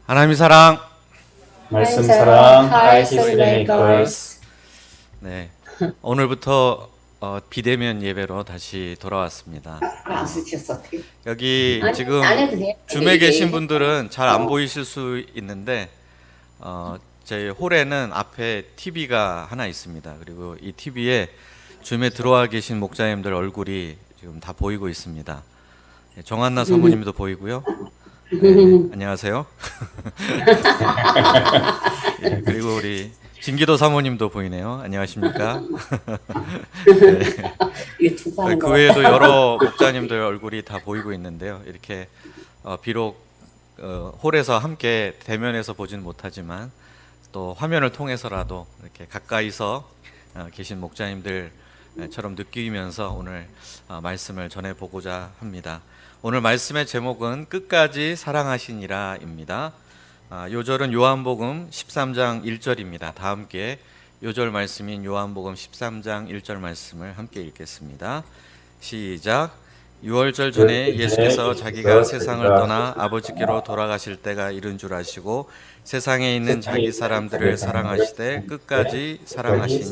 하나님의 사랑. 말씀 사랑 Christ Christ Makers. 네, 오늘부터 비대면 예배로 다시 돌아왔습니다. 안 쓰셨어 어떻게? 여기 아니, 지금 안 해도 돼요. 줌에 계신 분들은 잘 안 보이실 수 있는데 저희 홀에는 앞에 TV가 하나 있습니다. 그리고 이 TV에 줌에 들어와 계신 목자님들 얼굴이 지금 다 보이고 있습니다. 정한나 사모님도 보이고요. 네, 안녕하세요. 예, 그리고 우리 진기도 사모님도 보이네요. 안녕하십니까? 이게 두 번. 그 외에도 여러 목자님들 얼굴이 다 보이고 있는데요. 이렇게 비록 홀에서 함께 대면해서 보진 못하지만 또 화면을 통해서라도 이렇게 가까이서 계신 목자님들처럼 느끼면서 오늘 말씀을 전해보고자 합니다. 오늘 말씀의 제목은 끝까지 사랑하시니라입니다. 요절은 요한복음 13장 1절입니다. 다 함께 요절 말씀인 요한복음 13장 1절 말씀을 함께 읽겠습니다. 시작. 유월절 전에 예수께서 자기가 세상을 떠나 아버지께로 돌아가실 때가 이른 줄 아시고 세상에 있는 자기 사람들을 사랑하시되 끝까지 사랑하시니.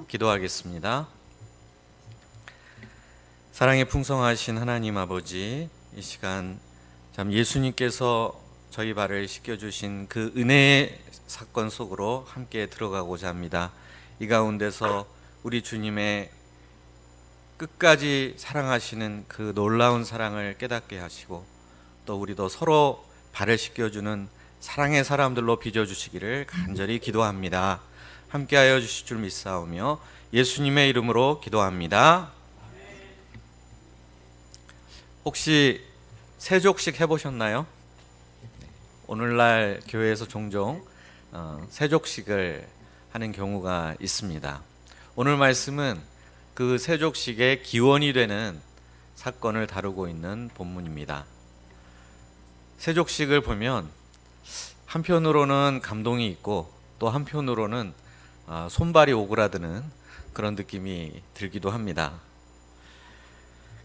기도하겠습니다. 사랑에 풍성하신 하나님 아버지, 이 시간 참 예수님께서 저희 발을 씻겨주신 그 은혜의 사건 속으로 함께 들어가고자 합니다. 이 가운데서 우리 주님의 끝까지 사랑하시는 그 놀라운 사랑을 깨닫게 하시고 또 우리도 서로 발을 씻겨주는 사랑의 사람들로 빚어주시기를 간절히 기도합니다. 함께하여 주실 줄 믿사오며 예수님의 이름으로 기도합니다. 혹시 세족식 해보셨나요? 오늘날 교회에서 종종 세족식을 하는 경우가 있습니다. 오늘 말씀은 그 세족식의 기원이 되는 사건을 다루고 있는 본문입니다. 세족식을 보면 한편으로는 감동이 있고 또 한편으로는 손발이 오그라드는 그런 느낌이 들기도 합니다.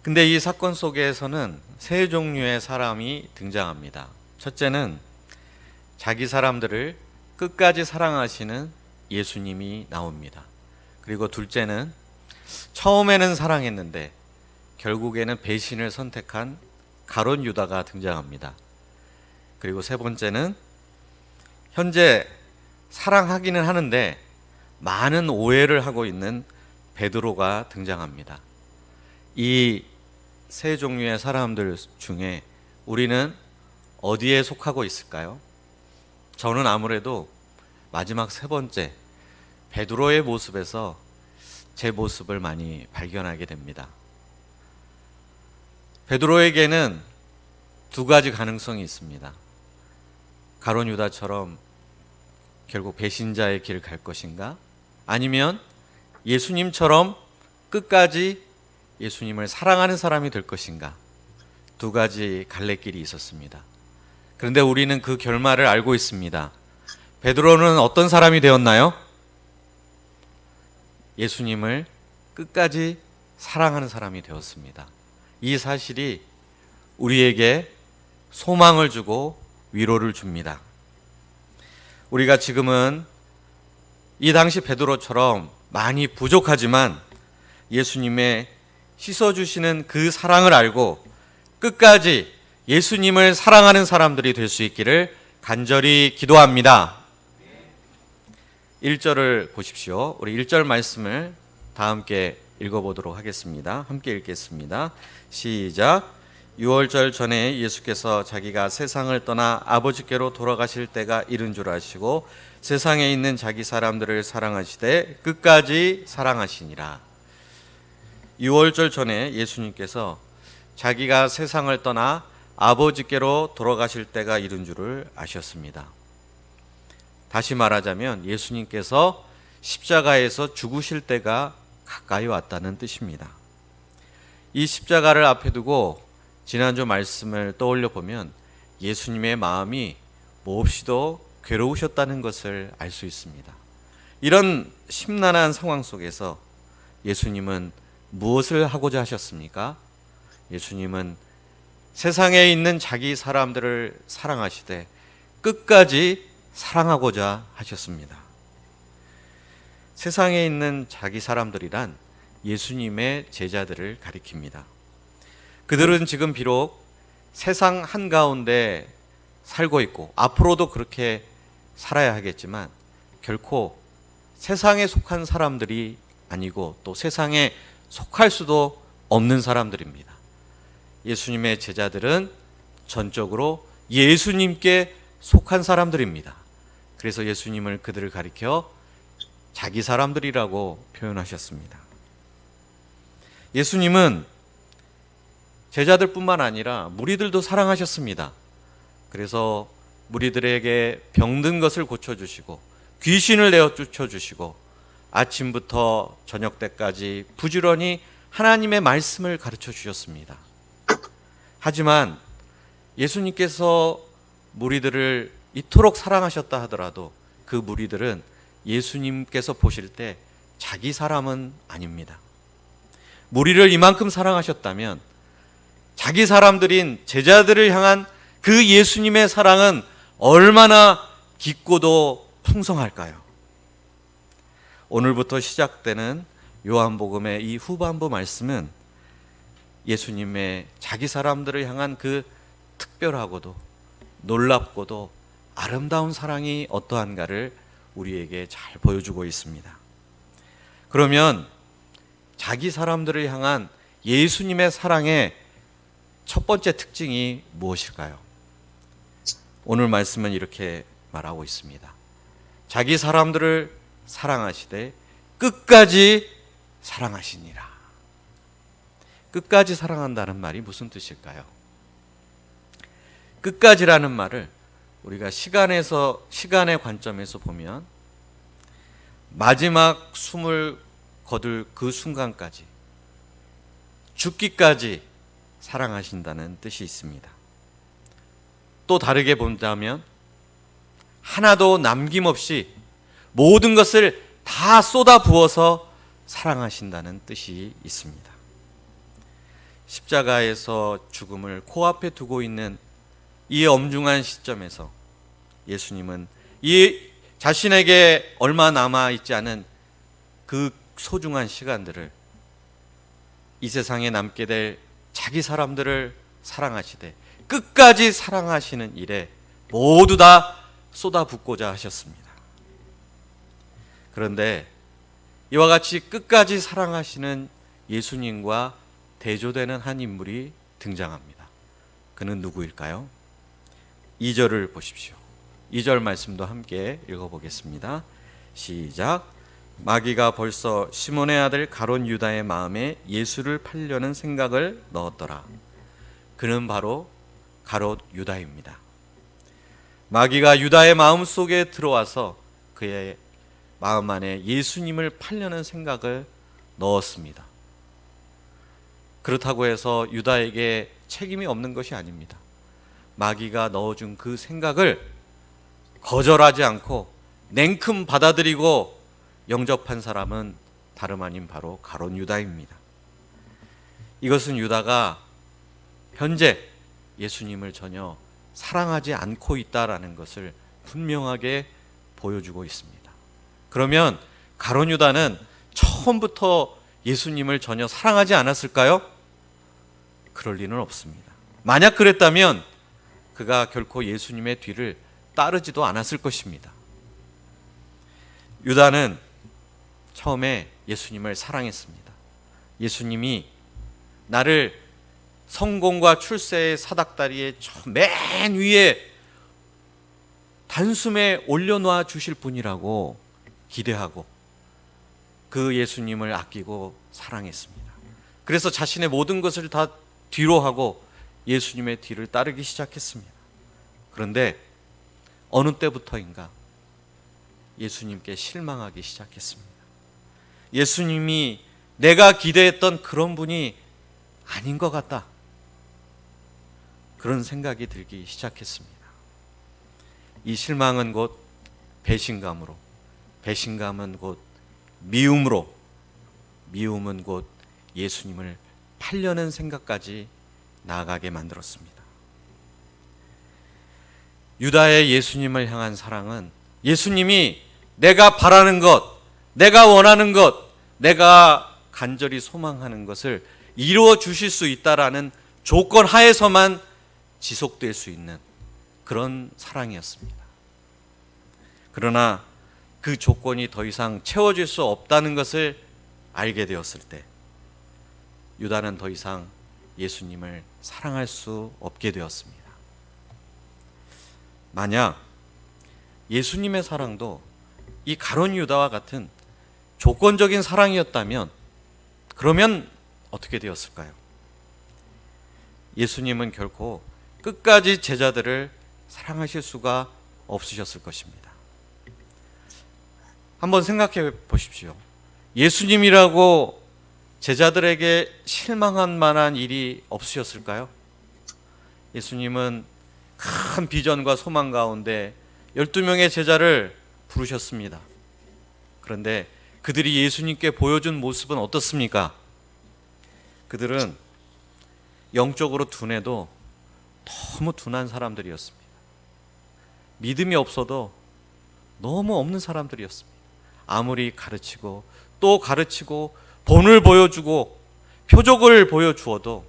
근데 이 사건 속에서는 세 종류의 사람이 등장합니다. 첫째는 자기 사람들을 끝까지 사랑하시는 예수님이 나옵니다. 그리고 둘째는 처음에는 사랑했는데 결국에는 배신을 선택한 가룟 유다가 등장합니다. 그리고 세 번째는 현재 사랑하기는 하는데 많은 오해를 하고 있는 베드로가 등장합니다. 이 세 종류의 사람들 중에 우리는 어디에 속하고 있을까요? 저는 아무래도 마지막 세 번째 베드로의 모습에서 제 모습을 많이 발견하게 됩니다. 베드로에게는 두 가지 가능성이 있습니다. 가룟 유다처럼 결국 배신자의 길을 갈 것인가? 아니면 예수님처럼 끝까지 예수님을 사랑하는 사람이 될 것인가? 두 가지 갈래길이 있었습니다. 그런데 우리는 그 결말을 알고 있습니다. 베드로는 어떤 사람이 되었나요? 예수님을 끝까지 사랑하는 사람이 되었습니다. 이 사실이 우리에게 소망을 주고 위로를 줍니다. 우리가 지금은 이 당시 베드로처럼 많이 부족하지만 예수님의 씻어주시는 그 사랑을 알고 끝까지 예수님을 사랑하는 사람들이 될 수 있기를 간절히 기도합니다. 1절을 보십시오. 우리 1절 말씀을 다 함께 읽어보도록 하겠습니다. 함께 읽겠습니다. 시작. 유월절 전에 예수께서 자기가 세상을 떠나 아버지께로 돌아가실 때가 이른 줄 아시고 세상에 있는 자기 사람들을 사랑하시되 끝까지 사랑하시니라. 유월절 전에 예수님께서 자기가 세상을 떠나 아버지께로 돌아가실 때가 이른 줄을 아셨습니다. 다시 말하자면 예수님께서 십자가에서 죽으실 때가 가까이 왔다는 뜻입니다. 이 십자가를 앞에 두고 지난주 말씀을 떠올려 보면 예수님의 마음이 몹시도 괴로우셨다는 것을 알 수 있습니다. 이런 심란한 상황 속에서 예수님은 무엇을 하고자 하셨습니까? 예수님은 세상에 있는 자기 사람들을 사랑하시되 끝까지 사랑하고자 하셨습니다. 세상에 있는 자기 사람들이란 예수님의 제자들을 가리킵니다. 그들은 지금 비록 세상 한가운데 살고 있고 앞으로도 그렇게 살아야 하겠지만 결코 세상에 속한 사람들이 아니고 또 세상에 속할 수도 없는 사람들입니다. 예수님의 제자들은 전적으로 예수님께 속한 사람들입니다. 그래서 예수님을 그들을 가리켜 자기 사람들이라고 표현하셨습니다. 예수님은 제자들뿐만 아니라 무리들도 사랑하셨습니다. 그래서 무리들에게 병든 것을 고쳐주시고 귀신을 내어 쫓아주시고 아침부터 저녁 때까지 부지런히 하나님의 말씀을 가르쳐 주셨습니다. 하지만 예수님께서 무리들을 이토록 사랑하셨다 하더라도 그 무리들은 예수님께서 보실 때 자기 사람은 아닙니다. 무리를 이만큼 사랑하셨다면 자기 사람들인 제자들을 향한 그 예수님의 사랑은 얼마나 깊고도 풍성할까요? 오늘부터 시작되는 요한복음의 이 후반부 말씀은 예수님의 자기 사람들을 향한 그 특별하고도 놀랍고도 아름다운 사랑이 어떠한가를 우리에게 잘 보여주고 있습니다. 그러면 자기 사람들을 향한 예수님의 사랑의 첫 번째 특징이 무엇일까요? 오늘 말씀은 이렇게 말하고 있습니다. 자기 사람들을 사랑하시되 끝까지 사랑하시니라. 끝까지 사랑한다는 말이 무슨 뜻일까요? 끝까지라는 말을 우리가 시간의 관점에서 보면 마지막 숨을 거둘 그 순간까지 죽기까지 사랑하신다는 뜻이 있습니다. 또 다르게 본다면 하나도 남김없이 모든 것을 다 쏟아 부어서 사랑하신다는 뜻이 있습니다. 십자가에서 죽음을 코앞에 두고 있는 이 엄중한 시점에서 예수님은 이 자신에게 얼마 남아있지 않은 그 소중한 시간들을 이 세상에 남게 될 자기 사람들을 사랑하시되 끝까지 사랑하시는 일에 모두 다 쏟아붓고자 하셨습니다. 그런데 이와 같이 끝까지 사랑하시는 예수님과 대조되는 한 인물이 등장합니다. 그는 누구일까요? 2절을 보십시오. 2절 말씀도 함께 읽어보겠습니다. 시작. 마귀가 벌써 시몬의 아들 가롯 유다의 마음에 예수를 팔려는 생각을 넣었더라. 그는 바로 가롯 유다입니다. 마귀가 유다의 마음 속에 들어와서 그의 마음 안에 예수님을 팔려는 생각을 넣었습니다. 그렇다고 해서 유다에게 책임이 없는 것이 아닙니다. 마귀가 넣어준 그 생각을 거절하지 않고 냉큼 받아들이고 영접한 사람은 다름 아닌 바로 가롯 유다입니다. 이것은 유다가 현재 예수님을 전혀 사랑하지 않고 있다라는 것을 분명하게 보여주고 있습니다. 그러면 가롯 유다는 처음부터 예수님을 전혀 사랑하지 않았을까요? 그럴 리는 없습니다. 만약 그랬다면 그가 결코 예수님의 뒤를 따르지도 않았을 것입니다. 유다는 처음에 예수님을 사랑했습니다. 예수님이 나를 성공과 출세의 사닥다리의 맨 위에 단숨에 올려놓아 주실 분이라고 기대하고 그 예수님을 아끼고 사랑했습니다. 그래서 자신의 모든 것을 다 뒤로 하고 예수님의 뒤를 따르기 시작했습니다. 그런데 어느 때부터인가 예수님께 실망하기 시작했습니다. 예수님이 내가 기대했던 그런 분이 아닌 것 같다. 그런 생각이 들기 시작했습니다. 이 실망은 곧 배신감으로, 배신감은 곧 미움으로, 미움은 곧 예수님을 팔려는 생각까지 나아가게 만들었습니다. 유다의 예수님을 향한 사랑은 예수님이 내가 바라는 것, 내가 원하는 것, 내가 간절히 소망하는 것을 이루어 주실 수 있다라는 조건 하에서만 지속될 수 있는 그런 사랑이었습니다. 그러나 그 조건이 더 이상 채워질 수 없다는 것을 알게 되었을 때 유다는 더 이상 예수님을 사랑할 수 없게 되었습니다. 만약 예수님의 사랑도 이 가룟 유다와 같은 조건적인 사랑이었다면 그러면 어떻게 되었을까요? 예수님은 결코 끝까지 제자들을 사랑하실 수가 없으셨을 것입니다. 한번 생각해 보십시오. 예수님이라고 제자들에게 실망한 만한 일이 없으셨을까요? 예수님은 큰 비전과 소망 가운데 12명의 제자를 부르셨습니다. 그런데 그들이 예수님께 보여준 모습은 어떻습니까? 그들은 영적으로 둔해도 너무 둔한 사람들이었습니다. 믿음이 없어도 너무 없는 사람들이었습니다. 아무리 가르치고 또 가르치고 본을 보여주고 표적을 보여주어도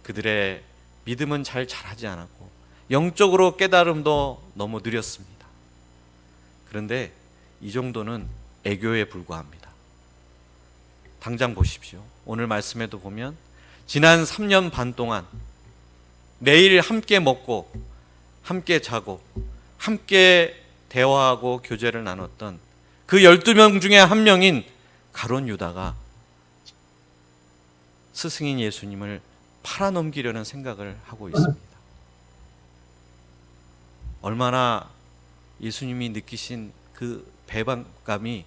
그들의 믿음은 잘 자라지 않았고 영적으로 깨달음도 너무 느렸습니다. 그런데 이 정도는 애교에 불과합니다. 당장 보십시오. 오늘 말씀에도 보면 지난 3년 반 동안 매일 함께 먹고 함께 자고 함께 대화하고 교제를 나눴던 그 12명 중에 한 명인 가룟 유다가 스승인 예수님을 팔아넘기려는 생각을 하고 있습니다. 얼마나 예수님이 느끼신 그 배반감이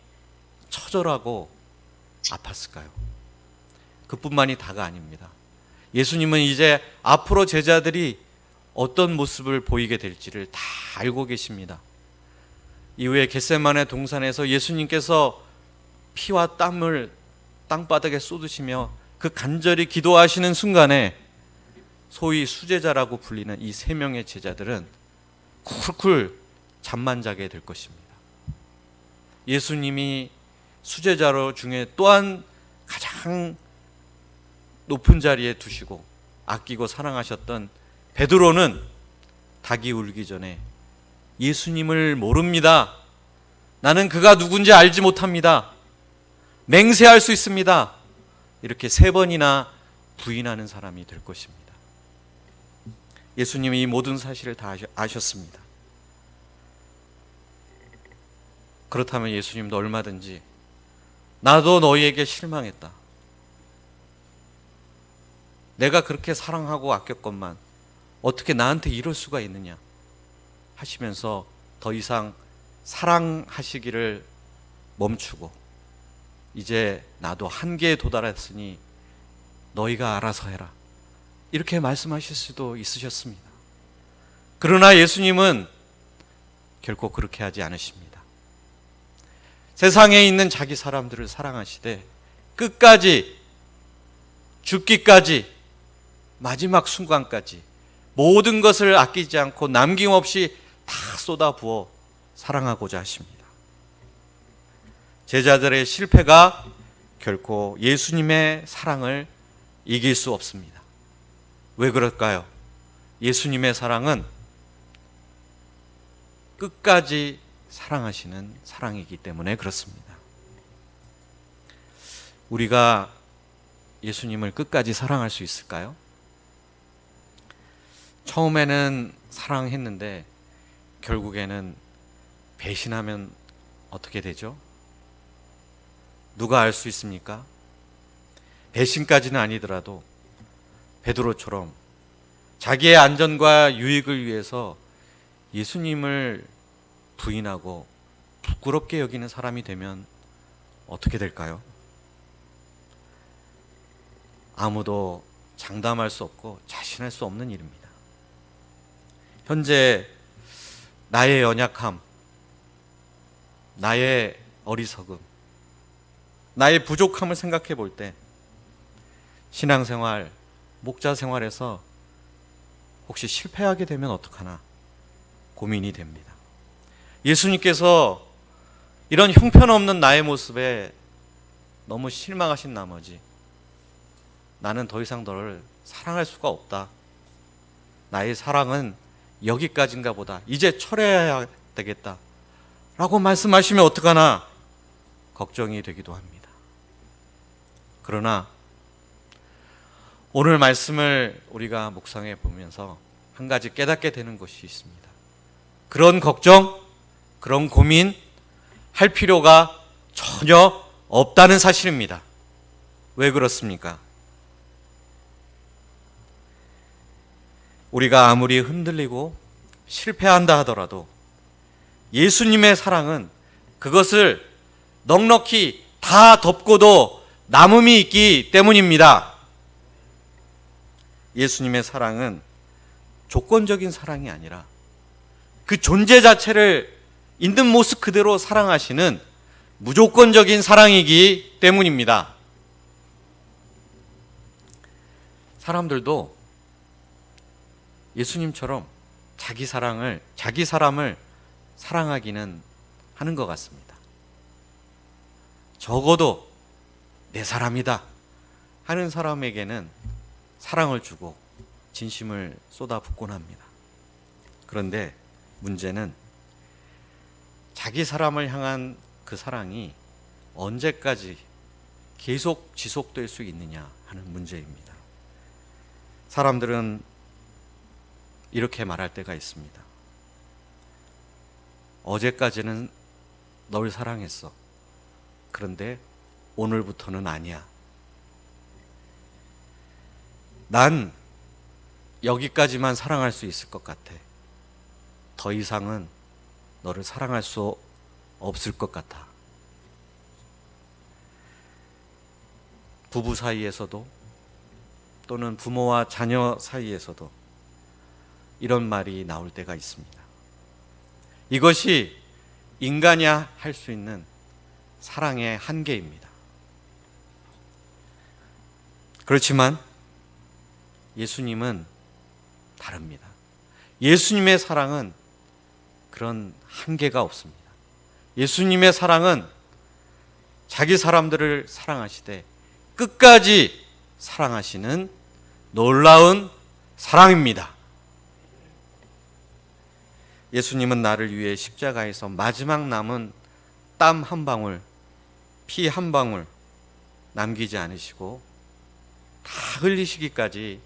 처절하고 아팠을까요? 그뿐만이 다가 아닙니다. 예수님은 이제 앞으로 제자들이 어떤 모습을 보이게 될지를 다 알고 계십니다. 이후에 겟세마네 동산에서 예수님께서 피와 땀을 땅바닥에 쏟으시며 그 간절히 기도하시는 순간에 소위 수제자라고 불리는 이 3명의 제자들은 쿨쿨 잠만 자게 될 것입니다. 예수님이 수제자로 중에 또한 가장 높은 자리에 두시고 아끼고 사랑하셨던 베드로는 닭이 울기 전에 예수님을 모릅니다. 나는 그가 누군지 알지 못합니다. 맹세할 수 있습니다. 이렇게 3번이나 부인하는 사람이 될 것입니다. 예수님이 이 모든 사실을 다 아셨습니다. 그렇다면 예수님도 얼마든지 나도 너희에게 실망했다. 내가 그렇게 사랑하고 아꼈건만 어떻게 나한테 이럴 수가 있느냐 하시면서 더 이상 사랑하시기를 멈추고 이제 나도 한계에 도달했으니 너희가 알아서 해라 이렇게 말씀하실 수도 있으셨습니다. 그러나 예수님은 결코 그렇게 하지 않으십니다. 세상에 있는 자기 사람들을 사랑하시되 끝까지 죽기까지 마지막 순간까지 모든 것을 아끼지 않고 남김없이 다 쏟아부어 사랑하고자 하십니다. 제자들의 실패가 결코 예수님의 사랑을 이길 수 없습니다. 왜 그럴까요? 예수님의 사랑은 끝까지 사랑하시는 사랑이기 때문에 그렇습니다. 우리가 예수님을 끝까지 사랑할 수 있을까요? 처음에는 사랑했는데 결국에는 배신하면 어떻게 되죠? 누가 알 수 있습니까? 배신까지는 아니더라도 베드로처럼 자기의 안전과 유익을 위해서 예수님을 부인하고 부끄럽게 여기는 사람이 되면 어떻게 될까요? 아무도 장담할 수 없고 자신할 수 없는 일입니다. 현재 나의 연약함, 나의 어리석음, 나의 부족함을 생각해 볼 때 신앙생활, 목자 생활에서 혹시 실패하게 되면 어떡하나 고민이 됩니다. 예수님께서 이런 형편없는 나의 모습에 너무 실망하신 나머지 나는 더 이상 너를 사랑할 수가 없다. 나의 사랑은 여기까지인가 보다. 이제 철회해야 되겠다. 라고 말씀하시면 어떡하나 걱정이 되기도 합니다. 그러나 오늘 말씀을 우리가 묵상해 보면서 한 가지 깨닫게 되는 것이 있습니다. 그런 걱정, 그런 고민 할 필요가 전혀 없다는 사실입니다. 왜 그렇습니까? 우리가 아무리 흔들리고 실패한다 하더라도 예수님의 사랑은 그것을 넉넉히 다 덮고도 남음이 있기 때문입니다. 예수님의 사랑은 조건적인 사랑이 아니라 그 존재 자체를 있는 모습 그대로 사랑하시는 무조건적인 사랑이기 때문입니다. 사람들도 예수님처럼 자기 사람을 사랑하기는 하는 것 같습니다. 적어도 내 사람이다 하는 사람에게는 사랑을 주고 진심을 쏟아붓곤 합니다. 그런데 문제는 자기 사람을 향한 그 사랑이 언제까지 계속 지속될 수 있느냐 하는 문제입니다. 사람들은 이렇게 말할 때가 있습니다. 어제까지는 널 사랑했어. 그런데 오늘부터는 아니야. 난 여기까지만 사랑할 수 있을 것 같아. 더 이상은 너를 사랑할 수 없을 것 같아. 부부 사이에서도 또는 부모와 자녀 사이에서도 이런 말이 나올 때가 있습니다. 이것이 인간이 할 수 있는 사랑의 한계입니다. 그렇지만 예수님은 다릅니다. 예수님의 사랑은 그런 한계가 없습니다. 예수님의 사랑은 자기 사람들을 사랑하시되 끝까지 사랑하시는 놀라운 사랑입니다. 예수님은 나를 위해 십자가에서 마지막 남은 땀 한 방울, 피 한 방울 남기지 않으시고 다 흘리시기까지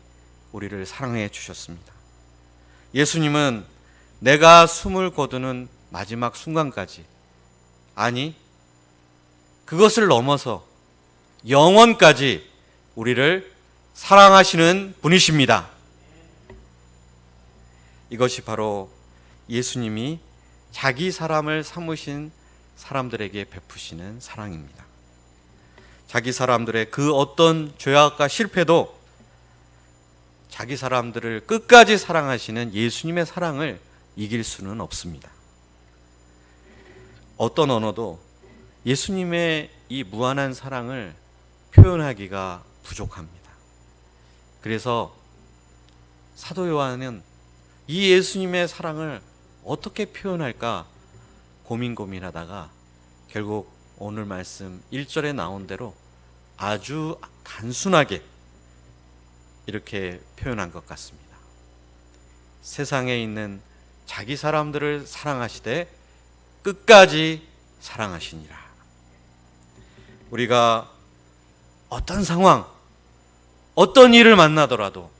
우리를 사랑해 주셨습니다. 예수님은 내가 숨을 거두는 마지막 순간까지, 아니 그것을 넘어서 영원까지 우리를 사랑하시는 분이십니다. 이것이 바로 예수님이 자기 사람을 삼으신 사람들에게 베푸시는 사랑입니다. 자기 사람들의 그 어떤 죄악과 실패도 자기 사람들을 끝까지 사랑하시는 예수님의 사랑을 이길 수는 없습니다. 어떤 언어도 예수님의 이 무한한 사랑을 표현하기가 부족합니다. 그래서 사도 요한은 이 예수님의 사랑을 어떻게 표현할까 고민하다가 결국 오늘 말씀 1절에 나온 대로 아주 단순하게 이렇게 표현한 것 같습니다. 세상에 있는 자기 사람들을 사랑하시되 끝까지 사랑하시니라. 우리가 어떤 상황, 어떤 일을 만나더라도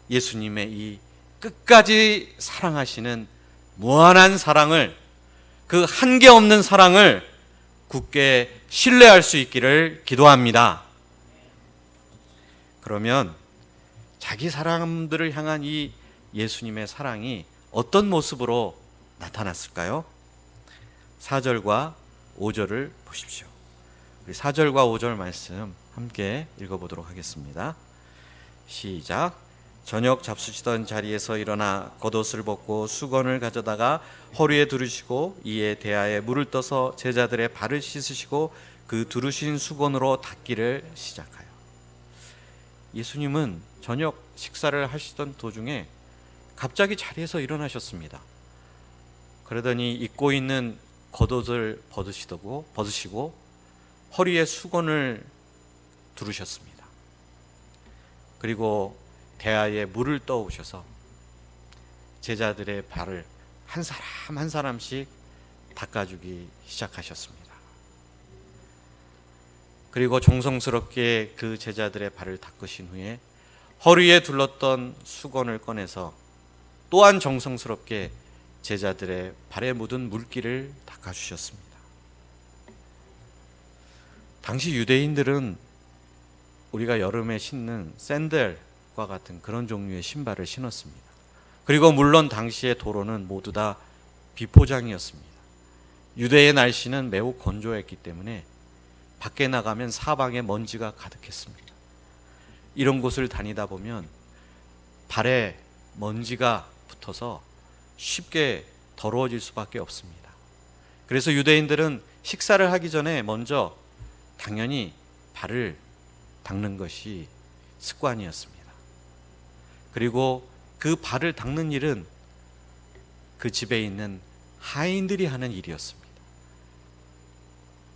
예수님의 이 끝까지 사랑하시는 무한한 사랑을, 그 한계 없는 사랑을 굳게 신뢰할 수 있기를 기도합니다. 그러면 자기 사람들을 향한 이 예수님의 사랑이 어떤 모습으로 나타났을까요? 4절과 5절을 보십시오. 우리 4절과 5절 말씀 함께 읽어보도록 하겠습니다. 시작. 저녁 잡수시던 자리에서 일어나 겉옷을 벗고 수건을 가져다가 허리에 두르시고 이에 대야에 물을 떠서 제자들의 발을 씻으시고 그 두르신 수건으로 닦기를 시작하여. 예수님은 저녁 식사를 하시던 도중에 갑자기 자리에서 일어나셨습니다. 그러더니 입고 있는 겉옷을 벗으시고 허리에 수건을 두르셨습니다. 그리고 대야에 물을 떠오셔서 제자들의 발을 한 사람 한 사람씩 닦아주기 시작하셨습니다. 그리고 정성스럽게 그 제자들의 발을 닦으신 후에 허리에 둘렀던 수건을 꺼내서 또한 정성스럽게 제자들의 발에 묻은 물기를 닦아주셨습니다. 당시 유대인들은 우리가 여름에 신는 샌들과 같은 그런 종류의 신발을 신었습니다. 그리고 물론 당시의 도로는 모두 다 비포장이었습니다. 유대의 날씨는 매우 건조했기 때문에 밖에 나가면 사방에 먼지가 가득했습니다. 이런 곳을 다니다 보면 발에 먼지가 붙어서 쉽게 더러워질 수밖에 없습니다. 그래서 유대인들은 식사를 하기 전에 먼저 당연히 발을 닦는 것이 습관이었습니다. 그리고 그 발을 닦는 일은 그 집에 있는 하인들이 하는 일이었습니다.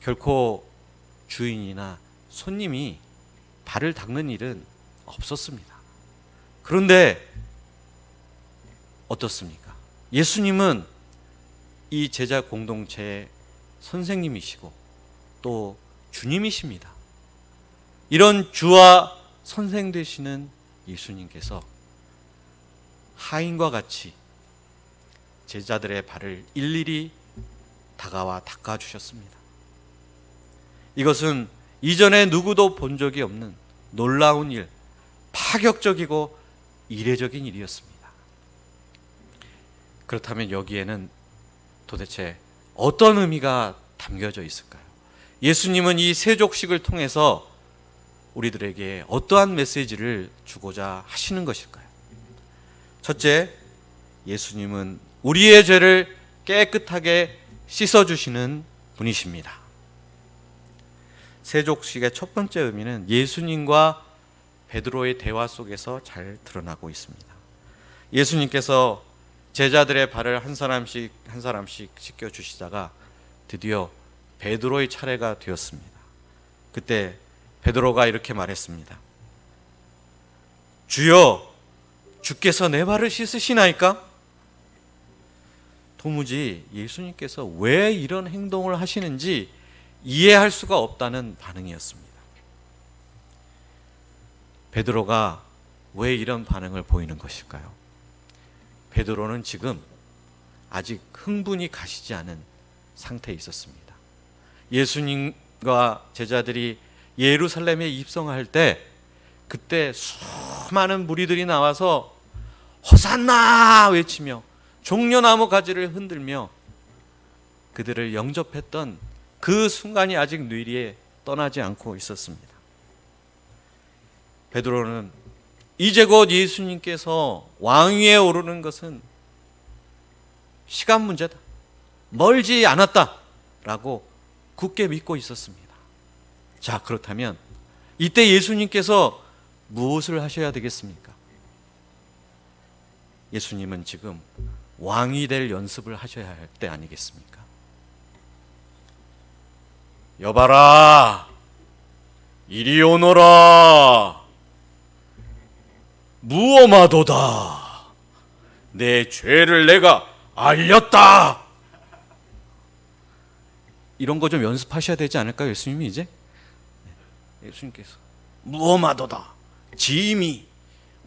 결코 주인이나 손님이 발을 닦는 일은 없었습니다. 그런데 어떻습니까? 예수님은 이 제자 공동체의 선생님이시고 또 주님이십니다. 이런 주와 선생 되시는 예수님께서 하인과 같이 제자들의 발을 일일이 다가와 닦아주셨습니다. 이것은 이전에 누구도 본 적이 없는 놀라운 일, 파격적이고 이례적인 일이었습니다. 그렇다면 여기에는 도대체 어떤 의미가 담겨져 있을까요? 예수님은 이 세족식을 통해서 우리들에게 어떠한 메시지를 주고자 하시는 것일까요? 첫째, 예수님은 우리의 죄를 깨끗하게 씻어주시는 분이십니다. 세족식의 첫 번째 의미는 예수님과 베드로의 대화 속에서 잘 드러나고 있습니다. 예수님께서 제자들의 발을 한 사람씩 씻겨주시다가 드디어 베드로의 차례가 되었습니다. 그때 베드로가 이렇게 말했습니다. 주여, 주께서 내 발을 씻으시나이까? 도무지 예수님께서 왜 이런 행동을 하시는지 이해할 수가 없다는 반응이었습니다. 베드로가 왜 이런 반응을 보이는 것일까요? 베드로는 지금 아직 흥분이 가시지 않은 상태에 있었습니다. 예수님과 제자들이 예루살렘에 입성할 때 그때 수많은 무리들이 나와서 호산나 외치며 종려나무 가지를 흔들며 그들을 영접했던 그 순간이 아직 뇌리에 떠나지 않고 있었습니다. 베드로는 이제 곧 예수님께서 왕위에 오르는 것은 시간 문제다, 멀지 않았다 라고 굳게 믿고 있었습니다. 자, 그렇다면 이때 예수님께서 무엇을 하셔야 되겠습니까? 예수님은 지금 왕이 될 연습을 하셔야 할 때 아니겠습니까? 여봐라, 이리 오너라, 무엄하도다, 내 죄를 내가 알렸다. 이런 거 좀 연습하셔야 되지 않을까요, 예수님이 이제? 예수님께서 무엄하도다, 지임이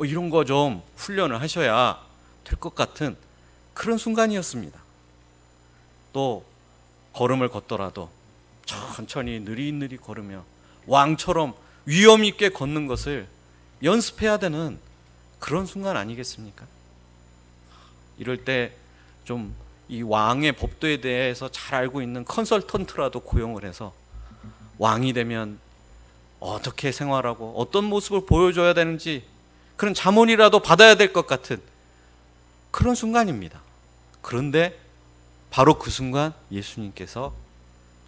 이런 거 좀 훈련을 하셔야 될 것 같은 그런 순간이었습니다. 또 걸음을 걷더라도 천천히 느릿느릿 걸으며 왕처럼 위엄 있게 걷는 것을 연습해야 되는 그런 순간 아니겠습니까? 이럴 때 좀 이 왕의 법도에 대해서 잘 알고 있는 컨설턴트라도 고용을 해서 왕이 되면 어떻게 생활하고 어떤 모습을 보여줘야 되는지 그런 자문이라도 받아야 될 것 같은 그런 순간입니다. 그런데 바로 그 순간 예수님께서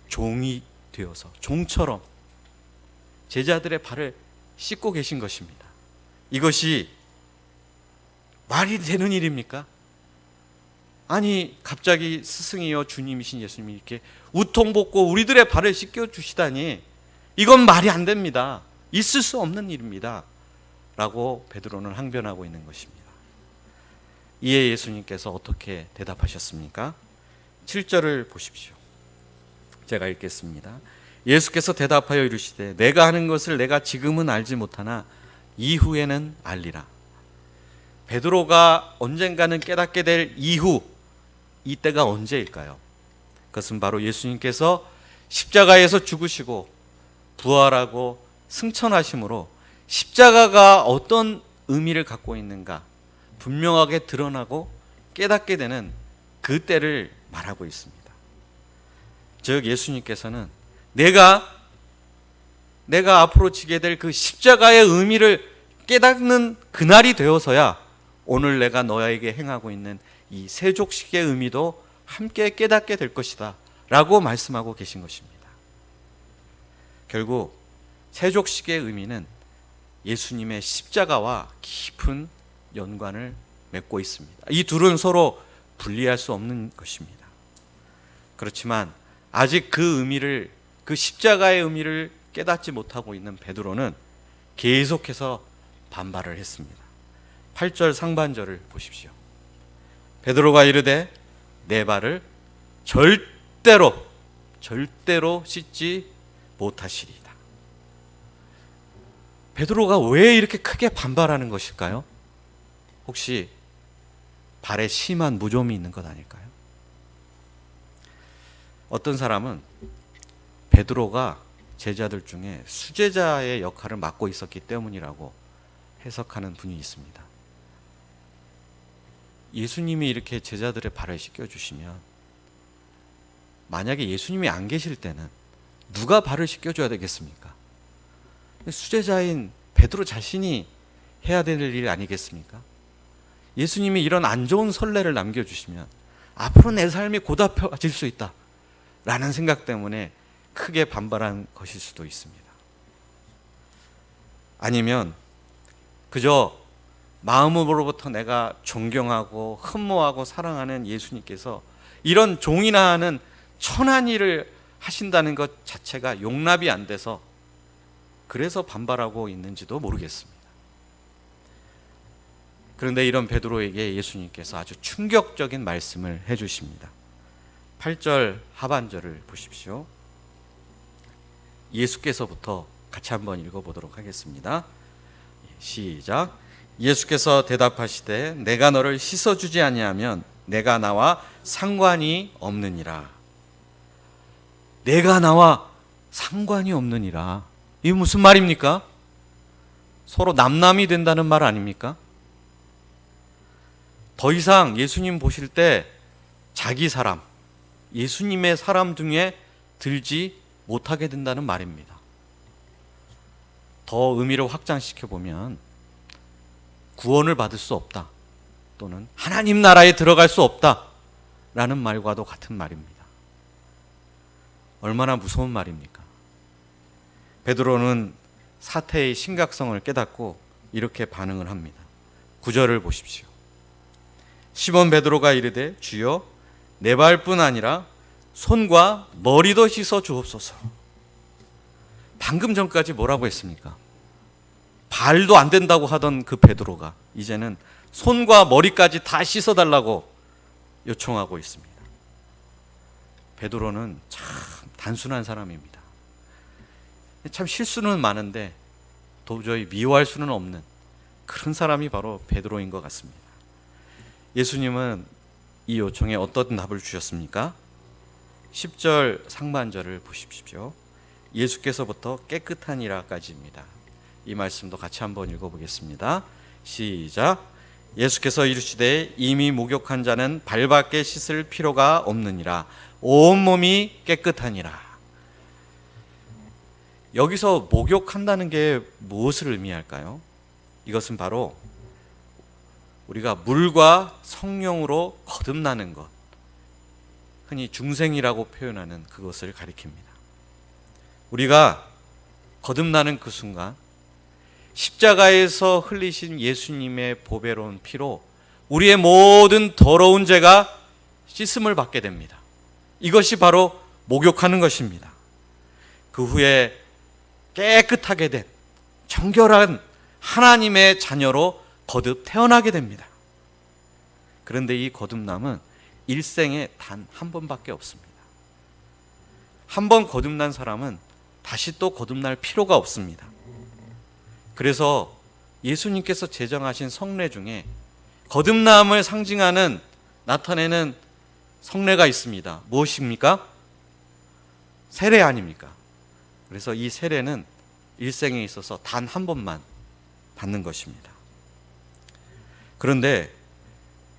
종이 되어서 종처럼 제자들의 발을 씻고 계신 것입니다. 이것이 말이 되는 일입니까? 아니 갑자기 스승이여 주님이신 예수님이 이렇게 우통 벗고 우리들의 발을 씻겨 주시다니 이건 말이 안 됩니다. 있을 수 없는 일입니다. 라고 베드로는 항변하고 있는 것입니다. 이에 예수님께서 어떻게 대답하셨습니까? 7절을 보십시오. 제가 읽겠습니다. 예수께서 대답하여 이르시되 내가 하는 것을 내가 지금은 알지 못하나 이후에는 알리라. 베드로가 언젠가는 깨닫게 될 이후, 이때가 언제일까요? 그것은 바로 예수님께서 십자가에서 죽으시고 부활하고 승천하심으로 십자가가 어떤 의미를 갖고 있는가 분명하게 드러나고 깨닫게 되는 그 때를 말하고 있습니다. 즉 예수님께서는 내가 앞으로 지게 될 그 십자가의 의미를 깨닫는 그날이 되어서야 오늘 내가 너에게 행하고 있는 이 세족식의 의미도 함께 깨닫게 될 것이다 라고 말씀하고 계신 것입니다. 결국 세족식의 의미는 예수님의 십자가와 깊은 연관을 맺고 있습니다. 이 둘은 서로 분리할 수 없는 것입니다. 그렇지만 아직 그 의미를, 그 십자가의 의미를 깨닫지 못하고 있는 베드로는 계속해서 반발을 했습니다. 8절 상반절을 보십시오. 베드로가 이르되 내 발을 절대로 씻지 못하시리이다. 베드로가 왜 이렇게 크게 반발하는 것일까요? 혹시 발에 심한 무좀이 있는 것 아닐까요? 어떤 사람은 베드로가 제자들 중에 수제자의 역할을 맡고 있었기 때문이라고 해석하는 분이 있습니다. 예수님이 이렇게 제자들의 발을 씻겨주시면 만약에 예수님이 안 계실 때는 누가 발을 씻겨줘야 되겠습니까? 수제자인 베드로 자신이 해야 될 일 아니겠습니까? 예수님이 이런 안 좋은 선례를 남겨주시면 앞으로 내 삶이 고달퍼질 수 있다 라는 생각 때문에 크게 반발한 것일 수도 있습니다. 아니면 그저 마음으로부터 내가 존경하고 흠모하고 사랑하는 예수님께서 이런 종이나 하는 천한 일을 하신다는 것 자체가 용납이 안 돼서 그래서 반발하고 있는지도 모르겠습니다. 그런데 이런 베드로에게 예수님께서 아주 충격적인 말씀을 해주십니다. 8절 하반절을 보십시오. 예수께서부터 같이 한번 읽어보도록 하겠습니다. 시작. 예수께서 대답하시되 내가 너를 씻어주지 아니하면 내가 나와 상관이 없느니라. 내가 나와 상관이 없느니라. 이게 무슨 말입니까? 서로 남남이 된다는 말 아닙니까? 더 이상 예수님 보실 때 자기 사람, 예수님의 사람 등에 들지 못하게 된다는 말입니다. 더 의미를 확장시켜 보면 구원을 받을 수 없다 또는 하나님 나라에 들어갈 수 없다 라는 말과도 같은 말입니다. 얼마나 무서운 말입니까? 베드로는 사태의 심각성을 깨닫고 이렇게 반응을 합니다. 9절을 보십시오. 시몬 베드로가 이르되 주여 내 발뿐 아니라 손과 머리도 씻어 주옵소서. 방금 전까지 뭐라고 했습니까? 발도 안 된다고 하던 그 베드로가 이제는 손과 머리까지 다 씻어달라고 요청하고 있습니다. 베드로는 참 단순한 사람입니다. 참 실수는 많은데 도저히 미워할 수는 없는 그런 사람이 바로 베드로인 것 같습니다. 예수님은 이 요청에 어떤 답을 주셨습니까? 10절 상반절을 보십시오. 예수께서부터 깨끗하니라까지입니다. 이 말씀도 같이 한번 읽어보겠습니다. 시작. 예수께서 이르시되 이미 목욕한 자는 발밖에 씻을 필요가 없느니라. 온몸이 깨끗하니라. 여기서 목욕한다는 게 무엇을 의미할까요? 이것은 바로 우리가 물과 성령으로 거듭나는 것, 흔히 중생이라고 표현하는 그것을 가리킵니다. 우리가 거듭나는 그 순간 십자가에서 흘리신 예수님의 보배로운 피로 우리의 모든 더러운 죄가 씻음을 받게 됩니다. 이것이 바로 목욕하는 것입니다. 그 후에 깨끗하게 된 정결한 하나님의 자녀로 거듭 태어나게 됩니다. 그런데 이 거듭남은 일생에 단 한 번밖에 없습니다. 한 번 거듭난 사람은 다시 또 거듭날 필요가 없습니다. 그래서 예수님께서 제정하신 성례 중에 거듭남을 상징하는 나타내는 성례가 있습니다. 무엇입니까? 세례 아닙니까? 그래서 이 세례는 일생에 있어서 단 한 번만 받는 것입니다. 그런데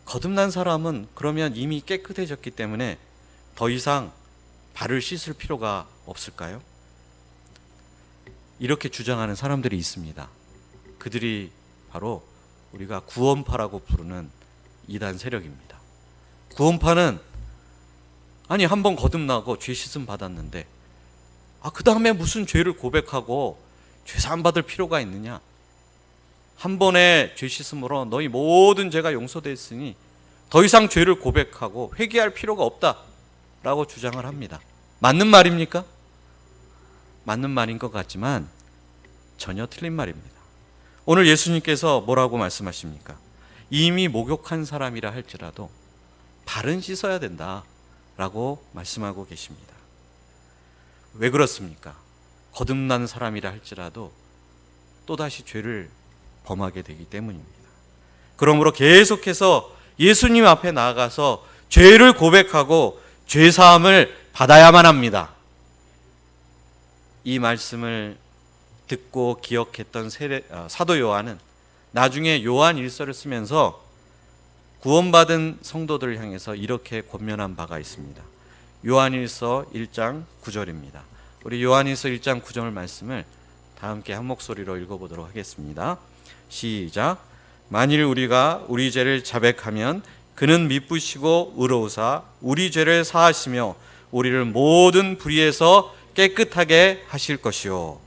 거듭난 사람은 그러면 이미 깨끗해졌기 때문에 더 이상 발을 씻을 필요가 없을까요? 이렇게 주장하는 사람들이 있습니다. 그들이 바로 우리가 구원파라고 부르는 이단 세력입니다. 구원파는 아니 한 번 거듭나고 죄 씻음 받았는데 그 다음에 무슨 죄를 고백하고 죄사함 받을 필요가 있느냐? 한 번의 죄 씻음으로 너희 모든 죄가 용서됐으니 더 이상 죄를 고백하고 회개할 필요가 없다라고 주장을 합니다. 맞는 말입니까? 맞는 말인 것 같지만 전혀 틀린 말입니다. 오늘 예수님께서 뭐라고 말씀하십니까? 이미 목욕한 사람이라 할지라도 발은 씻어야 된다라고 말씀하고 계십니다. 왜 그렇습니까? 거듭난 사람이라 할지라도 또다시 죄를 범하게 되기 때문입니다. 그러므로 계속해서 예수님 앞에 나아가서 죄를 고백하고 죄사함을 받아야만 합니다. 이 말씀을 듣고 기억했던 사도 요한은 나중에 요한 일서를 쓰면서 구원받은 성도들을 향해서 이렇게 권면한 바가 있습니다. 요한일서 1장 9절입니다. 우리 요한일서 1장 9절 말씀을 다 함께 한 목소리로 읽어보도록 하겠습니다. 시작. 만일 우리가 우리 죄를 자백하면 그는 미쁘시고 의로우사 우리 죄를 사하시며 우리를 모든 불의에서 깨끗하게 하실 것이요.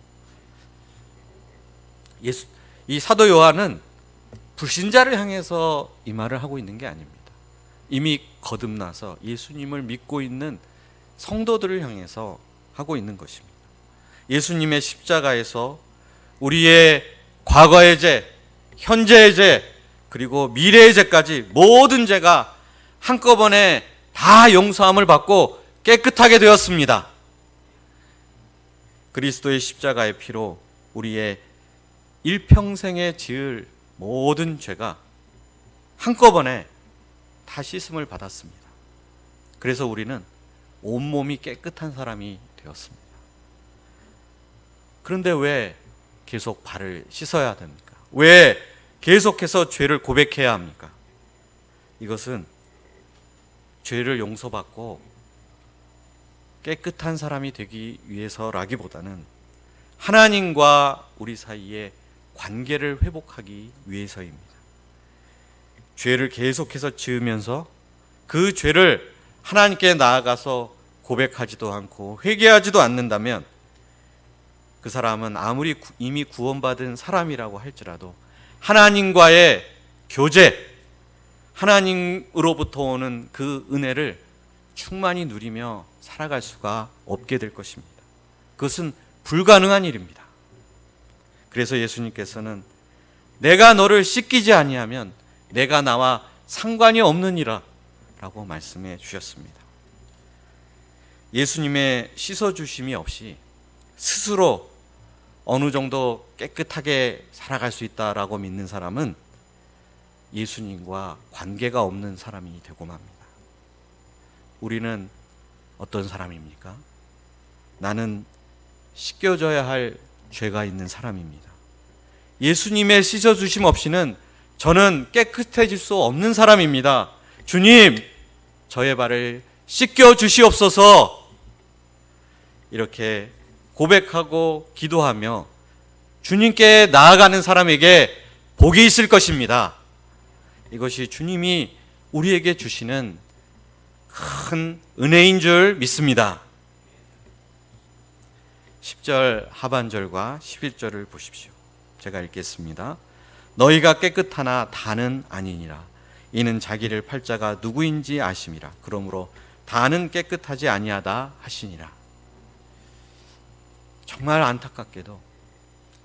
이 사도 요한은 불신자를 향해서 이 말을 하고 있는 게 아닙니다. 이미 거듭나서 예수님을 믿고 있는 성도들을 향해서 하고 있는 것입니다. 예수님의 십자가에서 우리의 과거의 죄, 현재의 죄, 그리고 미래의 죄까지 모든 죄가 한꺼번에 다 용서함을 받고 깨끗하게 되었습니다. 그리스도의 십자가의 피로 우리의 일평생에 지을 모든 죄가 한꺼번에 다 씻음을 받았습니다. 그래서 우리는 온몸이 깨끗한 사람이 되었습니다. 그런데 왜 계속 발을 씻어야 됩니까? 왜 계속해서 죄를 고백해야 합니까? 이것은 죄를 용서받고 깨끗한 사람이 되기 위해서라기보다는 하나님과 우리 사이의 관계를 회복하기 위해서입니다. 죄를 계속해서 지으면서 그 죄를 하나님께 나아가서 고백하지도 않고 회개하지도 않는다면 그 사람은 아무리 이미 구원받은 사람이라고 할지라도 하나님과의 교제, 하나님으로부터 오는 그 은혜를 충만히 누리며 살아갈 수가 없게 될 것입니다. 그것은 불가능한 일입니다. 그래서 예수님께서는 내가 너를 씻기지 아니하면 내가 나와 상관이 없느니라 라고 말씀해 주셨습니다. 예수님의 씻어주심이 없이 스스로 어느 정도 깨끗하게 살아갈 수 있다라고 믿는 사람은 예수님과 관계가 없는 사람이 되고 맙니다. 우리는 어떤 사람입니까? 나는 씻겨져야 할 죄가 있는 사람입니다. 예수님의 씻어주심 없이는 저는 깨끗해질 수 없는 사람입니다. 주님, 저의 발을 씻겨주시옵소서. 이렇게 고백하고 기도하며 주님께 나아가는 사람에게 복이 있을 것입니다. 이것이 주님이 우리에게 주시는 큰 은혜인 줄 믿습니다. 10절 하반절과 11절을 보십시오. 제가 읽겠습니다. 너희가 깨끗하나 다는 아니니라. 이는 자기를 팔자가 누구인지 아심이라. 그러므로 다는 깨끗하지 아니하다 하시니라. 정말 안타깝게도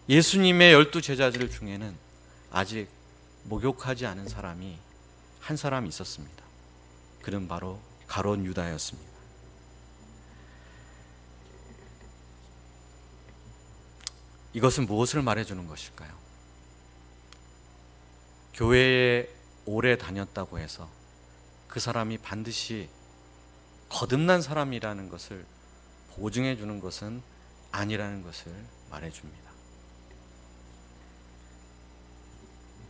예수님의 12 제자들 중에는 아직 목욕하지 않은 사람이 한 사람 있었습니다. 그는 바로 가룟 유다였습니다. 이것은 무엇을 말해주는 것일까요? 교회에 오래 다녔다고 해서 그 사람이 반드시 거듭난 사람이라는 것을 보증해 주는 것은 아니라는 것을 말해줍니다.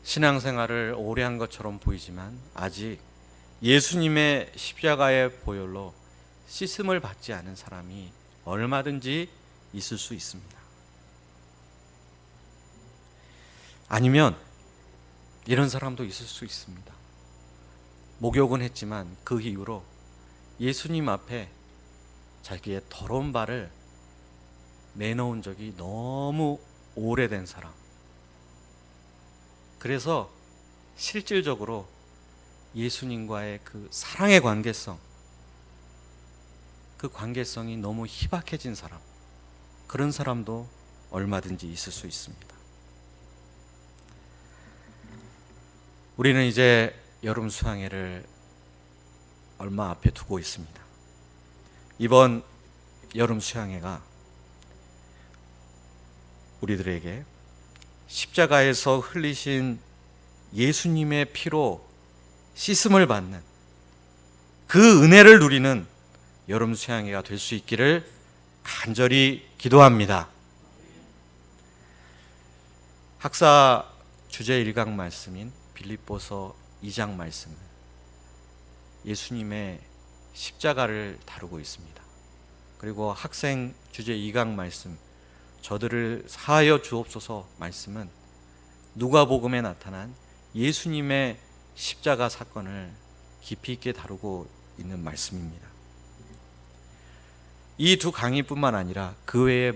신앙생활을 오래 한 것처럼 보이지만 아직 예수님의 십자가의 보혈로 씻음을 받지 않은 사람이 얼마든지 있을 수 있습니다. 아니면 이런 사람도 있을 수 있습니다. 목욕은 했지만 그 이후로 예수님 앞에 자기의 더러운 발을 내놓은 적이 너무 오래된 사람. 그래서 실질적으로 예수님과의 그 사랑의 관계성, 그 관계성이 너무 희박해진 사람, 그런 사람도 얼마든지 있을 수 있습니다. 우리는 이제 여름 수양회를 얼마 앞에 두고 있습니다. 이번 여름 수양회가 우리들에게 십자가에서 흘리신 예수님의 피로 씻음을 받는 그 은혜를 누리는 여름 수양회가 될 수 있기를 간절히 기도합니다. 학사 주제 1강 말씀인 빌립보서 2장 말씀은 예수님의 십자가를 다루고 있습니다. 그리고 학생 주제 2강 말씀 저들을 사하여 주옵소서 말씀은 누가복음에 나타난 예수님의 십자가 사건을 깊이 있게 다루고 있는 말씀입니다. 이 두 강의뿐만 아니라 그 외의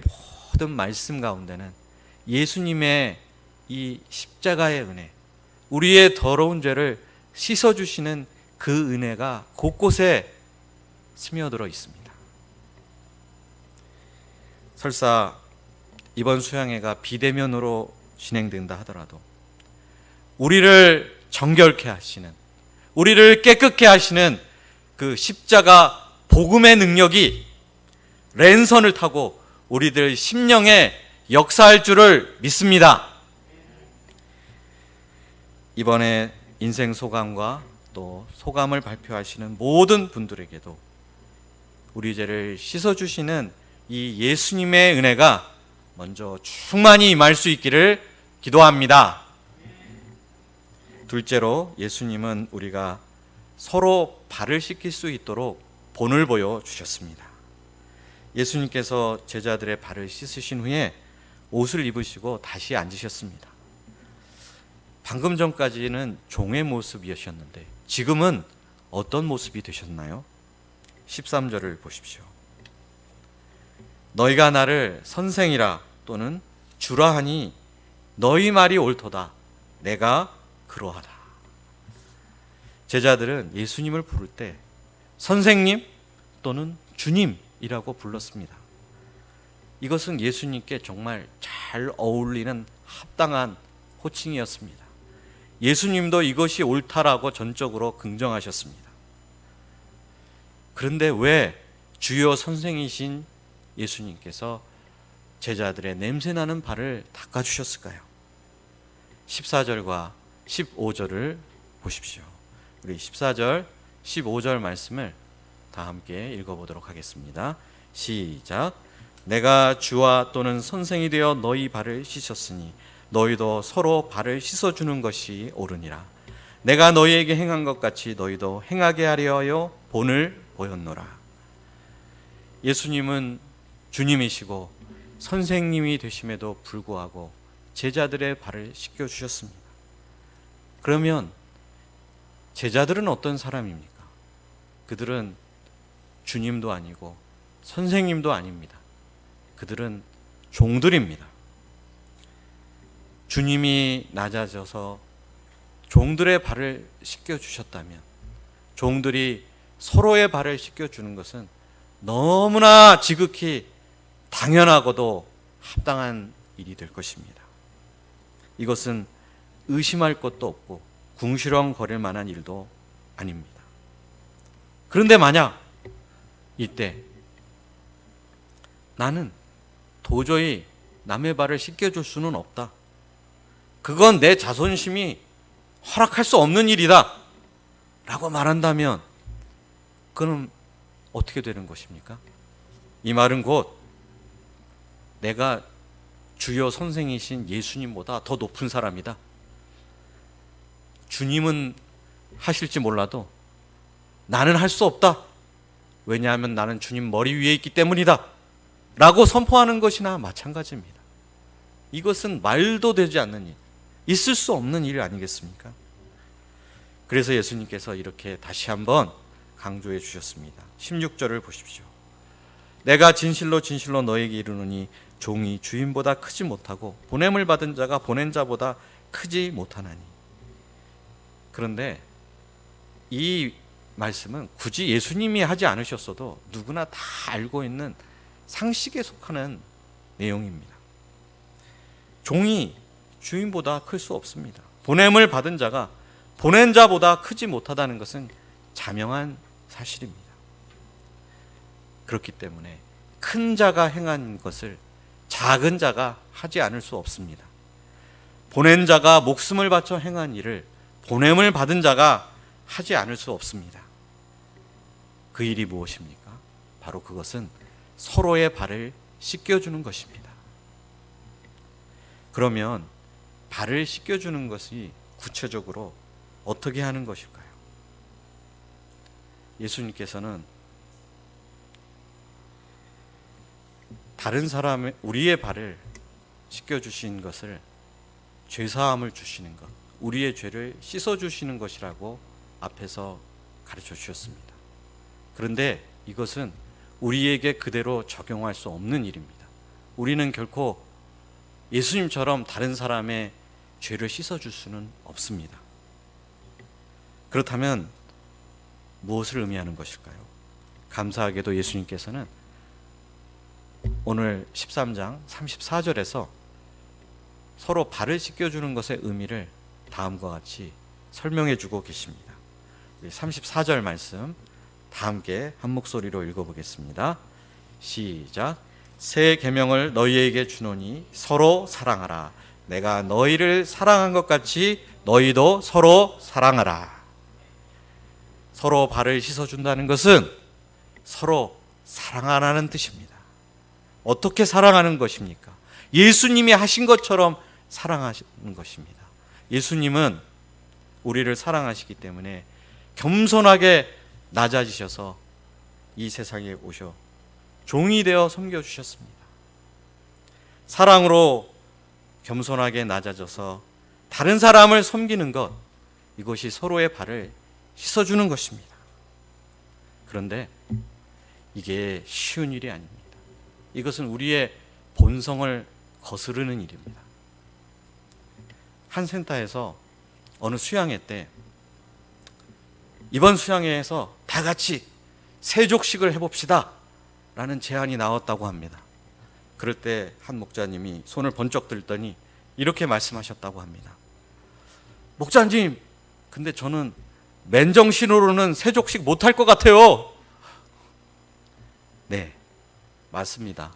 모든 말씀 가운데는 예수님의 이 십자가의 은혜, 우리의 더러운 죄를 씻어주시는 그 은혜가 곳곳에 스며들어 있습니다. 설사 이번 수양회가 비대면으로 진행된다 하더라도 우리를 정결케 하시는, 우리를 깨끗게 하시는 그 십자가 복음의 능력이 랜선을 타고 우리들 심령에 역사할 줄을 믿습니다. 이번에 인생 소감과 또 소감을 발표하시는 모든 분들에게도 우리 죄를 씻어주시는 이 예수님의 은혜가 먼저 충만히 임할 수 있기를 기도합니다. 둘째로 예수님은 우리가 서로 발을 씻길 수 있도록 본을 보여주셨습니다. 예수님께서 제자들의 발을 씻으신 후에 옷을 입으시고 다시 앉으셨습니다. 방금 전까지는 종의 모습이셨는데 지금은 어떤 모습이 되셨나요? 13절을 보십시오. 너희가 나를 선생이라 또는 주라 하니 너희 말이 옳도다. 내가 그러하다. 제자들은 예수님을 부를 때 선생님 또는 주님이라고 불렀습니다. 이것은 예수님께 정말 잘 어울리는 합당한 호칭이었습니다. 예수님도 이것이 옳다라고 전적으로 긍정하셨습니다. 그런데 왜 주요 선생이신 예수님께서 제자들의 냄새나는 발을 닦아주셨을까요? 14절과 15절을 보십시오. 우리 14절, 15절 말씀을 다 함께 읽어보도록 하겠습니다. 시작. 내가 주와 또는 선생이 되어 너희 발을 씻었으니 너희도 서로 발을 씻어주는 것이 옳으니라. 내가 너희에게 행한 것 같이 너희도 행하게 하려 하여 본을 보였노라. 예수님은 주님이시고 선생님이 되심에도 불구하고 제자들의 발을 씻겨주셨습니다. 그러면 제자들은 어떤 사람입니까? 그들은 주님도 아니고 선생님도 아닙니다. 그들은 종들입니다. 주님이 낮아져서 종들의 발을 씻겨 주셨다면, 종들이 서로의 발을 씻겨 주는 것은 너무나 지극히 당연하고도 합당한 일이 될 것입니다. 이것은 의심할 것도 없고 궁시렁거릴 만한 일도 아닙니다. 그런데 만약 이때 나는 도저히 남의 발을 씻겨줄 수는 없다, 그건 내 자존심이 허락할 수 없는 일이다 라고 말한다면 그는 어떻게 되는 것입니까? 이 말은 곧 내가 주요 선생이신 예수님보다 더 높은 사람이다, 주님은 하실지 몰라도 나는 할 수 없다, 왜냐하면 나는 주님 머리 위에 있기 때문이다 라고 선포하는 것이나 마찬가지입니다. 이것은 말도 되지 않는 일, 있을 수 없는 일 아니겠습니까? 그래서 예수님께서 이렇게 다시 한번 강조해 주셨습니다. 16절을 보십시오. 내가 진실로 진실로 너에게 이르노니 종이 주인보다 크지 못하고 보냄을 받은 자가 보낸 자보다 크지 못하나니. 그런데 이 말씀은 굳이 예수님이 하지 않으셨어도 누구나 다 알고 있는 상식에 속하는 내용입니다. 종이 주인보다 클 수 없습니다. 보냄을 받은 자가 보낸 자보다 크지 못하다는 것은 자명한 사실입니다. 그렇기 때문에 큰 자가 행한 것을 작은 자가 하지 않을 수 없습니다. 보낸 자가 목숨을 바쳐 행한 일을 보냄을 받은 자가 하지 않을 수 없습니다. 그 일이 무엇입니까? 바로 그것은 서로의 발을 씻겨주는 것입니다. 그러면 발을 씻겨주는 것이 구체적으로 어떻게 하는 것일까요? 예수님께서는 다른 사람의, 우리의 발을 씻겨주신 것을 죄사함을 주시는 것, 우리의 죄를 씻어주시는 것이라고 앞에서 가르쳐 주셨습니다. 그런데 이것은 우리에게 그대로 적용할 수 없는 일입니다. 우리는 결코 예수님처럼 다른 사람의 죄를 씻어줄 수는 없습니다. 그렇다면 무엇을 의미하는 것일까요? 감사하게도 예수님께서는 오늘 13장 34절에서 서로 발을 씻겨주는 것의 의미를 다음과 같이 설명해 주고 계십니다. 34절 말씀 다 함께 한 목소리로 읽어보겠습니다. 시작. 새 계명을 너희에게 주노니 서로 사랑하라. 내가 너희를 사랑한 것 같이 너희도 서로 사랑하라. 서로 발을 씻어준다는 것은 서로 사랑하라는 뜻입니다. 어떻게 사랑하는 것입니까? 예수님이 하신 것처럼 사랑하시는 것입니다. 예수님은 우리를 사랑하시기 때문에 겸손하게 낮아지셔서 이 세상에 오셔 종이 되어 섬겨주셨습니다. 사랑으로 겸손하게 낮아져서 다른 사람을 섬기는 것, 이것이 서로의 발을 씻어주는 것입니다. 그런데 이게 쉬운 일이 아닙니다. 이것은 우리의 본성을 거스르는 일입니다. 한 센터에서 어느 수양회 때 이번 수양회에서 다 같이 세족식을 해봅시다 라는 제안이 나왔다고 합니다. 그럴 때 한 목자님이 손을 번쩍 들더니 이렇게 말씀하셨다고 합니다. 목자님, 근데 저는 맨정신으로는 세족식 못할 것 같아요. 네, 맞습니다.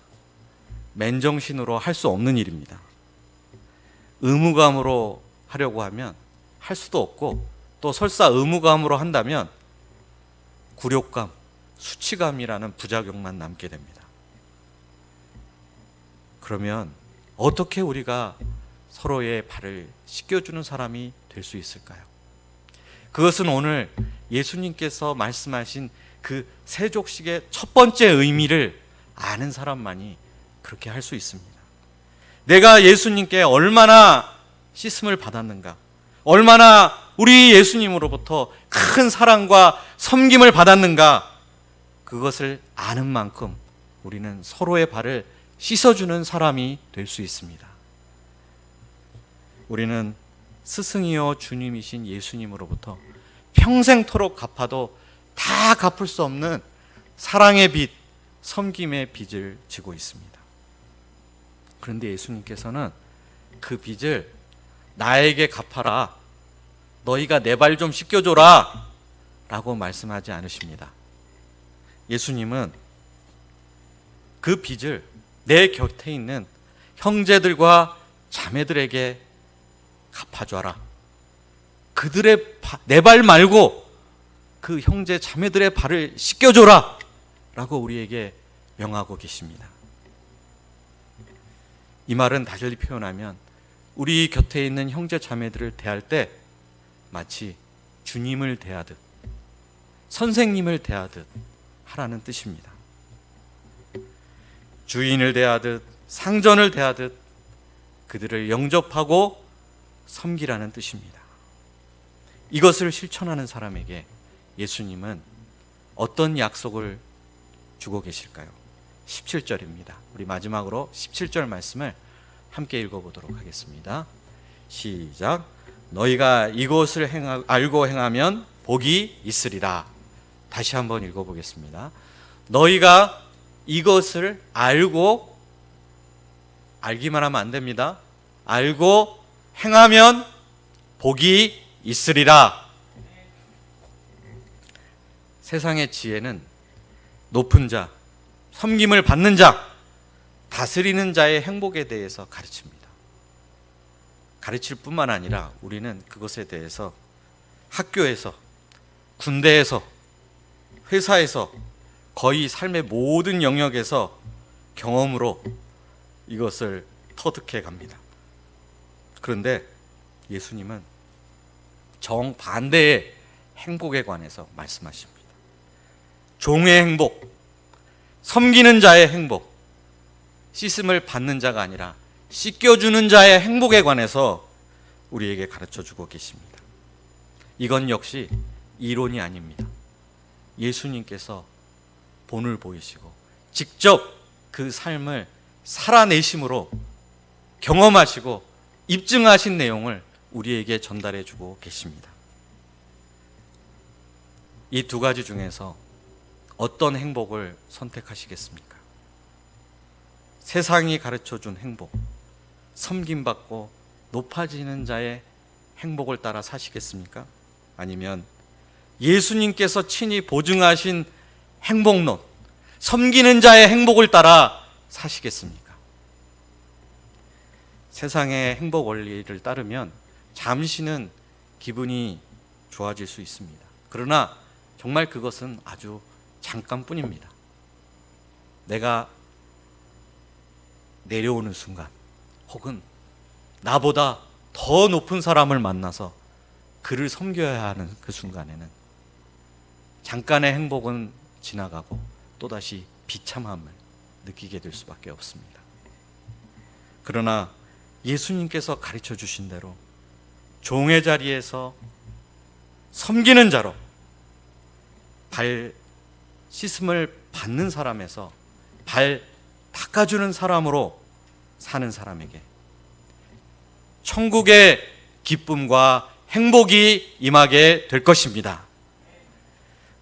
맨정신으로 할 수 없는 일입니다. 의무감으로 하려고 하면 할 수도 없고, 또 설사 의무감으로 한다면 굴욕감, 수치감이라는 부작용만 남게 됩니다. 그러면 어떻게 우리가 서로의 발을 씻겨주는 사람이 될 수 있을까요? 그것은 오늘 예수님께서 말씀하신 그 세족식의 첫 번째 의미를 아는 사람만이 그렇게 할 수 있습니다. 내가 예수님께 얼마나 씻음을 받았는가, 얼마나 우리 예수님으로부터 큰 사랑과 섬김을 받았는가, 그것을 아는 만큼 우리는 서로의 발을 씻어주는 사람이 될 수 있습니다. 우리는 스승이요 주님이신 예수님으로부터 평생토록 갚아도 다 갚을 수 없는 사랑의 빚, 섬김의 빚을 지고 있습니다. 그런데 예수님께서는 그 빚을 나에게 갚아라, 너희가 내 발 좀 씻겨줘라 라고 말씀하지 않으십니다. 예수님은 그 빚을 내 곁에 있는 형제들과 자매들에게 갚아줘라. 그들의 내 발 말고 그 형제 자매들의 발을 씻겨줘라 라고 우리에게 명하고 계십니다. 이 말은 달리 표현하면 우리 곁에 있는 형제 자매들을 대할 때 마치 주님을 대하듯, 선생님을 대하듯 하라는 뜻입니다. 주인을 대하듯, 상전을 대하듯 그들을 영접하고 섬기라는 뜻입니다. 이것을 실천하는 사람에게 예수님은 어떤 약속을 주고 계실까요? 17절입니다. 우리 마지막으로 17절 말씀을 함께 읽어보도록 하겠습니다. 시작. 너희가 이것을 알고 행하면 복이 있으리라. 다시 한번 읽어보겠습니다. 너희가 이것을 알고, 알기만 하면 안 됩니다. 알고 행하면 복이 있으리라. 세상의 지혜는 높은 자, 섬김을 받는 자, 다스리는 자의 행복에 대해서 가르칩니다. 가르칠 뿐만 아니라 우리는 그것에 대해서 학교에서, 군대에서, 회사에서, 거의 삶의 모든 영역에서 경험으로 이것을 터득해 갑니다. 그런데 예수님은 정반대의 행복에 관해서 말씀하십니다. 종의 행복, 섬기는 자의 행복, 씻음을 받는 자가 아니라 씻겨주는 자의 행복에 관해서 우리에게 가르쳐주고 계십니다. 이건 역시 이론이 아닙니다. 예수님께서 본을 보이시고 직접 그 삶을 살아내심으로 경험하시고 입증하신 내용을 우리에게 전달해 주고 계십니다. 이 두 가지 중에서 어떤 행복을 선택하시겠습니까? 세상이 가르쳐준 행복, 섬김받고 높아지는 자의 행복을 따라 사시겠습니까? 아니면 예수님께서 친히 보증하신 행복론, 섬기는 자의 행복을 따라 사시겠습니까? 세상의 행복 원리를 따르면 잠시는 기분이 좋아질 수 있습니다. 그러나 정말 그것은 아주 잠깐뿐입니다. 내가 내려오는 순간, 혹은 나보다 더 높은 사람을 만나서 그를 섬겨야 하는 그 순간에는 잠깐의 행복은 지나가고 또다시 비참함을 느끼게 될 수밖에 없습니다. 그러나 예수님께서 가르쳐 주신 대로 종의 자리에서 섬기는 자로, 발 씻음을 받는 사람에서 발 닦아주는 사람으로 사는 사람에게 천국의 기쁨과 행복이 임하게 될 것입니다.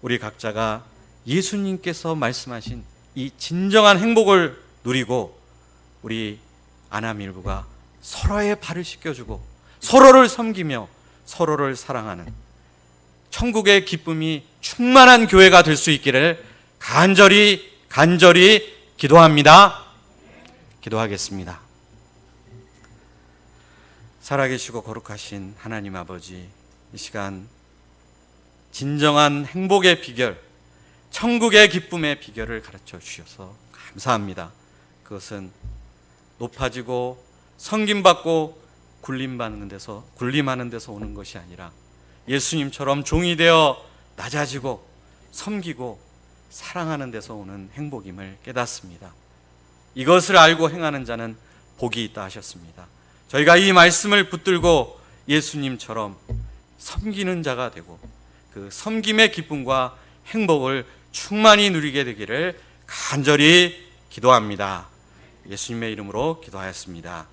우리 각자가 예수님께서 말씀하신 이 진정한 행복을 누리고 우리 아나밀부가 서로의 발을 씻겨주고 서로를 섬기며 서로를 사랑하는 천국의 기쁨이 충만한 교회가 될 수 있기를 간절히 기도합니다. 기도하겠습니다. 살아계시고 거룩하신 하나님 아버지, 이 시간 진정한 행복의 비결, 천국의 기쁨의 비결을 가르쳐 주셔서 감사합니다. 그것은 높아지고 섬김받고 군림하는 데서 오는 것이 아니라 예수님처럼 종이 되어 낮아지고 섬기고 사랑하는 데서 오는 행복임을 깨닫습니다. 이것을 알고 행하는 자는 복이 있다 하셨습니다. 저희가 이 말씀을 붙들고 예수님처럼 섬기는 자가 되고 그 섬김의 기쁨과 행복을 충만히 누리게 되기를 간절히 기도합니다. 예수님의 이름으로 기도하였습니다.